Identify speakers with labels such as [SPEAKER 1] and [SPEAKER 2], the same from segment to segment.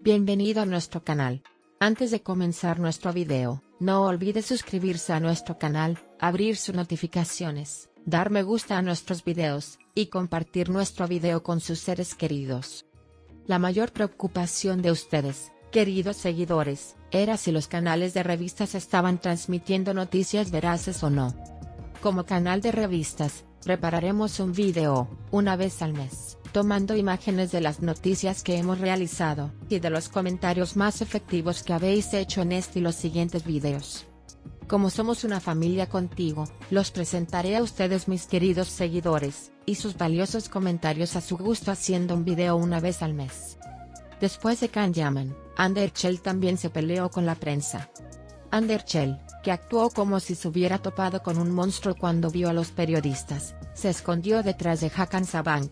[SPEAKER 1] Bienvenido a nuestro canal. Antes de comenzar nuestro video, no olvide suscribirse a nuestro canal, abrir sus notificaciones, dar me gusta a nuestros videos, y compartir nuestro video con sus seres queridos. La mayor preocupación de ustedes, queridos seguidores, era si los canales de revistas estaban transmitiendo noticias veraces o no. Como canal de revistas, prepararemos un video, una vez al mes, tomando imágenes de las noticias que hemos realizado, y de los comentarios más efectivos que habéis hecho en este y los siguientes videos. Como somos una familia contigo, los presentaré a ustedes mis queridos seguidores, y sus valiosos comentarios a su gusto haciendo un video una vez al mes. Después de Can Yaman, Underchell también se peleó con la prensa. Underchell, que actuó como si se hubiera topado con un monstruo cuando vio a los periodistas, se escondió detrás de Hakan Sabank.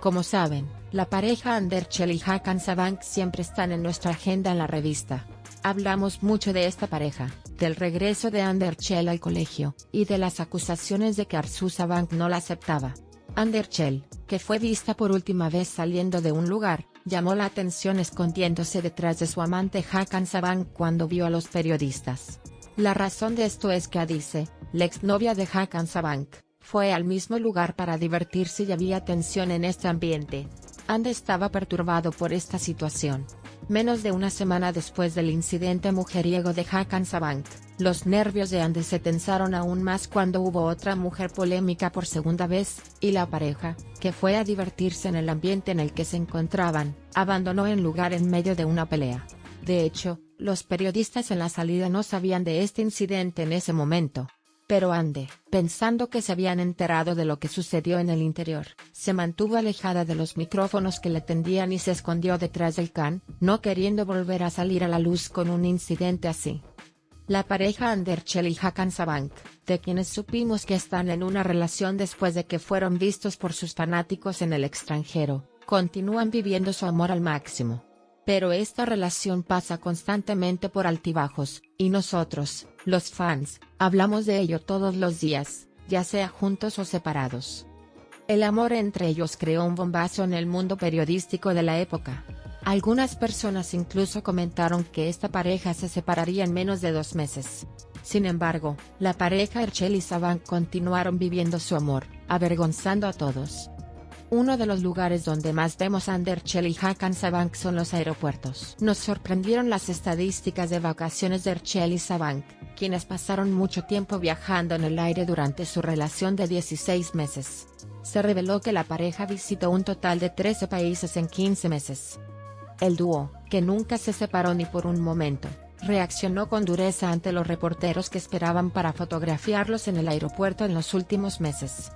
[SPEAKER 1] Como saben, la pareja Underchell y Hakan Sabank siempre están en nuestra agenda en la revista. Hablamos mucho de esta pareja, del regreso de Underchell al colegio, y de las acusaciones de que Arzu Sabank no la aceptaba. Underchell, que fue vista por última vez saliendo de un lugar, llamó la atención escondiéndose detrás de su amante Hakan Sabank cuando vio a los periodistas. La razón de esto es que Adize, la exnovia de Hakan Sabank, fue al mismo lugar para divertirse y había tensión en este ambiente. Ande estaba perturbado por esta situación. Menos de una semana después del incidente mujeriego de Hakan Sabank, los nervios de Ande se tensaron aún más cuando hubo otra mujer polémica por segunda vez, y la pareja, que fue a divertirse en el ambiente en el que se encontraban, abandonó el lugar en medio de una pelea. De hecho, los periodistas en la salida no sabían de este incidente en ese momento. Pero Ande, pensando que se habían enterado de lo que sucedió en el interior, se mantuvo alejada de los micrófonos que le tendían y se escondió detrás del can, no queriendo volver a salir a la luz con un incidente así. La pareja Underchell y Hakan Sabank, de quienes supimos que están en una relación después de que fueron vistos por sus fanáticos en el extranjero, continúan viviendo su amor al máximo. Pero esta relación pasa constantemente por altibajos, y nosotros, los fans, hablamos de ello todos los días, ya sea juntos o separados. El amor entre ellos creó un bombazo en el mundo periodístico de la época. Algunas personas incluso comentaron que esta pareja se separaría en menos de 2 meses. Sin embargo, la pareja Underchell y Sabank continuaron viviendo su amor, avergonzando a todos. Uno de los lugares donde más vemos a Underchell y Hakan Sabank son los aeropuertos. Nos sorprendieron las estadísticas de vacaciones de Underchell y Sabank, quienes pasaron mucho tiempo viajando en el aire durante su relación de 16 meses. Se reveló que la pareja visitó un total de 13 países en 15 meses. El dúo, que nunca se separó ni por un momento, reaccionó con dureza ante los reporteros que esperaban para fotografiarlos en el aeropuerto en los últimos meses.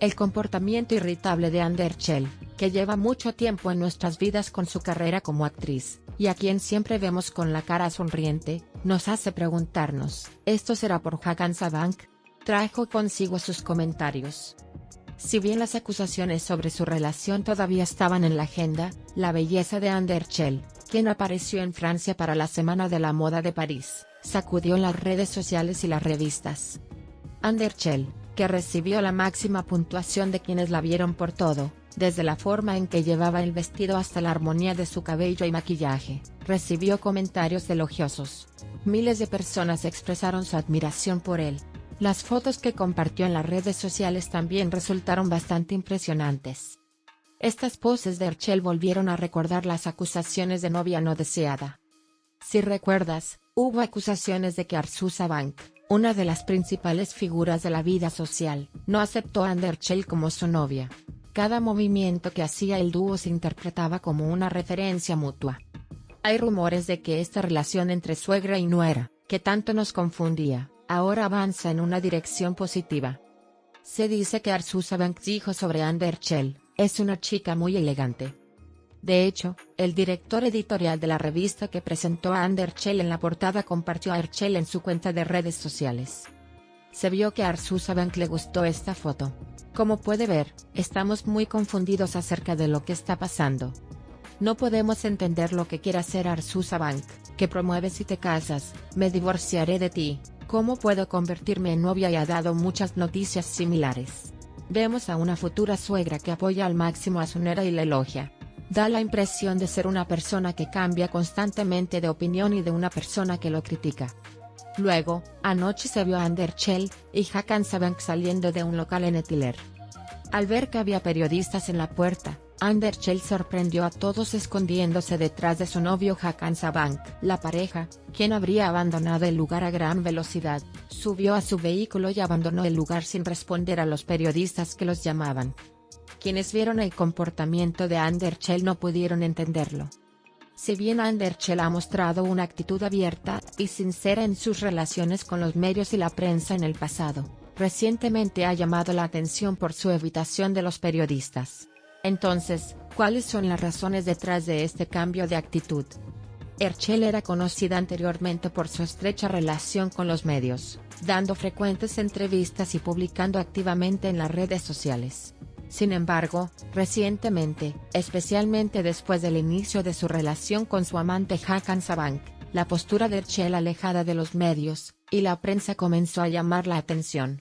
[SPEAKER 1] El comportamiento irritable de Underchell, que lleva mucho tiempo en nuestras vidas con su carrera como actriz, y a quien siempre vemos con la cara sonriente, nos hace preguntarnos, ¿esto será por Hakan Sabank? Trajo consigo sus comentarios. Si bien las acusaciones sobre su relación todavía estaban en la agenda, la belleza de Underchell, quien apareció en Francia para la Semana de la Moda de París, sacudió las redes sociales y las revistas. Underchell, que recibió la máxima puntuación de quienes la vieron por todo, desde la forma en que llevaba el vestido hasta la armonía de su cabello y maquillaje, recibió comentarios elogiosos. Miles de personas expresaron su admiración por él. Las fotos que compartió en las redes sociales también resultaron bastante impresionantes. Estas poses de Underchell volvieron a recordar las acusaciones de novia no deseada. Si recuerdas, hubo acusaciones de que Arzu Sabank, una de las principales figuras de la vida social, no aceptó a Underchell como su novia. Cada movimiento que hacía el dúo se interpretaba como una referencia mutua. Hay rumores de que esta relación entre suegra y nuera, que tanto nos confundía, ahora avanza en una dirección positiva. Se dice que Arzu Sabank dijo sobre Underchell, es una chica muy elegante. De hecho, el director editorial de la revista que presentó a Underchell en la portada compartió a Underchell en su cuenta de redes sociales. Se vio que a Arzu Sabank le gustó esta foto. Como puede ver, estamos muy confundidos acerca de lo que está pasando. No podemos entender lo que quiere hacer Arzu Sabank, que promueve si te casas, me divorciaré de ti, cómo puedo convertirme en novia y ha dado muchas noticias similares. Vemos a una futura suegra que apoya al máximo a su nuera y la elogia. Da la impresión de ser una persona que cambia constantemente de opinión y de una persona que lo critica. Luego, anoche se vio a Anderchel y Hakan Sabank saliendo de un local en Etiler. Al ver que había periodistas en la puerta, Anderchel sorprendió a todos escondiéndose detrás de su novio Hakan Sabank. La pareja, quien habría abandonado el lugar a gran velocidad, subió a su vehículo y abandonó el lugar sin responder a los periodistas que los llamaban. Quienes vieron el comportamiento de Anderchel no pudieron entenderlo. Si bien Anderchel ha mostrado una actitud abierta y sincera en sus relaciones con los medios y la prensa en el pasado, recientemente ha llamado la atención por su evitación de los periodistas. Entonces, ¿cuáles son las razones detrás de este cambio de actitud? Erchel era conocida anteriormente por su estrecha relación con los medios, dando frecuentes entrevistas y publicando activamente en las redes sociales. Sin embargo, recientemente, especialmente después del inicio de su relación con su amante Hakan Sabank, la postura de Erchel alejada de los medios y la prensa comenzó a llamar la atención.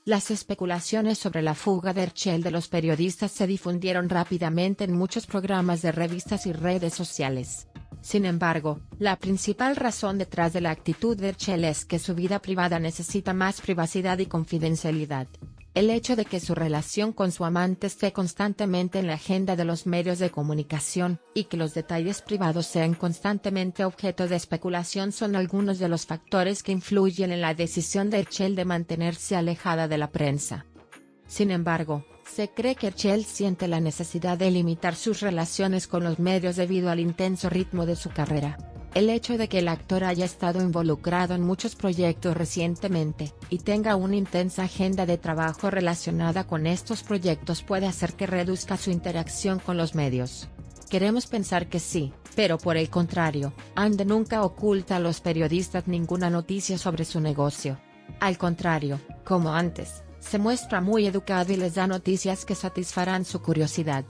[SPEAKER 1] Las especulaciones sobre la fuga de Erchel de los periodistas se difundieron rápidamente en muchos programas de revistas y redes sociales. Sin embargo, la principal razón detrás de la actitud de Erchel es que su vida privada necesita más privacidad y confidencialidad. El hecho de que su relación con su amante esté constantemente en la agenda de los medios de comunicación, y que los detalles privados sean constantemente objeto de especulación son algunos de los factores que influyen en la decisión de Erchel de mantenerse alejada de la prensa. Sin embargo, se cree que Erchel siente la necesidad de limitar sus relaciones con los medios debido al intenso ritmo de su carrera. El hecho de que el actor haya estado involucrado en muchos proyectos recientemente, y tenga una intensa agenda de trabajo relacionada con estos proyectos puede hacer que reduzca su interacción con los medios. Queremos pensar que sí, pero por el contrario, Ande nunca oculta a los periodistas ninguna noticia sobre su negocio. Al contrario, como antes, se muestra muy educado y les da noticias que satisfarán su curiosidad.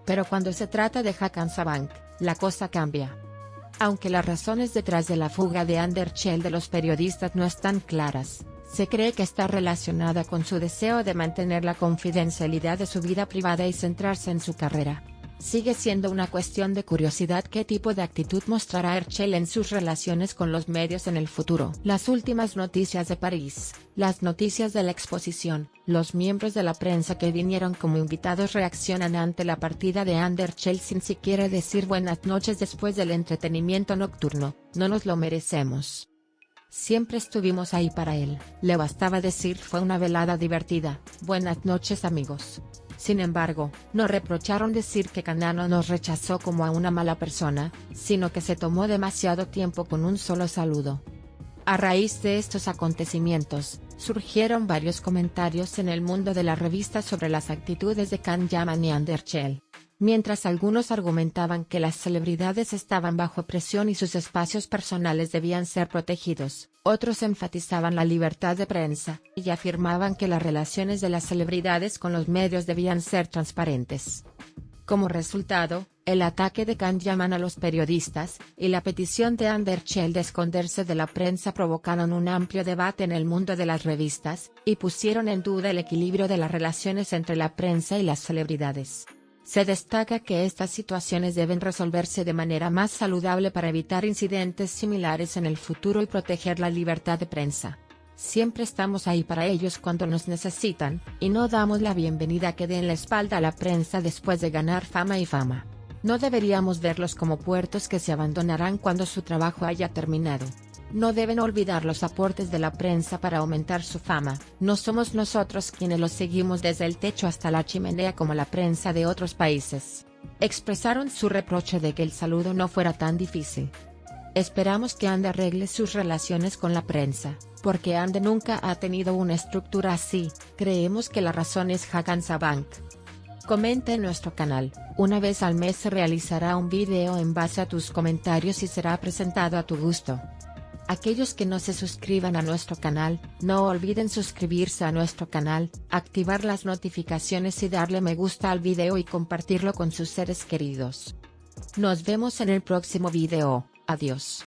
[SPEAKER 1] Pero cuando se trata de Hakan Sabank, la cosa cambia. Aunque las razones detrás de la fuga de Anderchel de los periodistas no están claras, se cree que está relacionada con su deseo de mantener la confidencialidad de su vida privada y centrarse en su carrera. Sigue siendo una cuestión de curiosidad qué tipo de actitud mostrará Erchel en sus relaciones con los medios en el futuro. Las últimas noticias de París, las noticias de la exposición, los miembros de la prensa que vinieron como invitados reaccionan ante la partida de Anderchel sin siquiera decir buenas noches después del entretenimiento nocturno, no nos lo merecemos. Siempre estuvimos ahí para él, le bastaba decir fue una velada divertida, buenas noches amigos. Sin embargo, no reprocharon decir que Kanano nos rechazó como a una mala persona, sino que se tomó demasiado tiempo con un solo saludo. A raíz de estos acontecimientos, surgieron varios comentarios en el mundo de la revista sobre las actitudes de Can Yaman y Anderchel. Mientras algunos argumentaban que las celebridades estaban bajo presión y sus espacios personales debían ser protegidos, otros enfatizaban la libertad de prensa, y afirmaban que las relaciones de las celebridades con los medios debían ser transparentes. Como resultado, el ataque de Can Yaman a los periodistas, y la petición de Anderchel de esconderse de la prensa provocaron un amplio debate en el mundo de las revistas, y pusieron en duda el equilibrio de las relaciones entre la prensa y las celebridades. Se destaca que estas situaciones deben resolverse de manera más saludable para evitar incidentes similares en el futuro y proteger la libertad de prensa. Siempre estamos ahí para ellos cuando nos necesitan, y no damos la bienvenida a que den la espalda a la prensa después de ganar fama y fama. No deberíamos verlos como puertos que se abandonarán cuando su trabajo haya terminado. No deben olvidar los aportes de la prensa para aumentar su fama, no somos nosotros quienes los seguimos desde el techo hasta la chimenea como la prensa de otros países. Expresaron su reproche de que el saludo no fuera tan difícil. Esperamos que Ande arregle sus relaciones con la prensa, porque Ande nunca ha tenido una estructura así, creemos que la razón es Hakan Sabank. Comenta en nuestro canal, una vez al mes se realizará un video en base a tus comentarios y será presentado a tu gusto. Aquellos que no se suscriban a nuestro canal, no olviden suscribirse a nuestro canal, activar las notificaciones y darle me gusta al video y compartirlo con sus seres queridos. Nos vemos en el próximo video, adiós.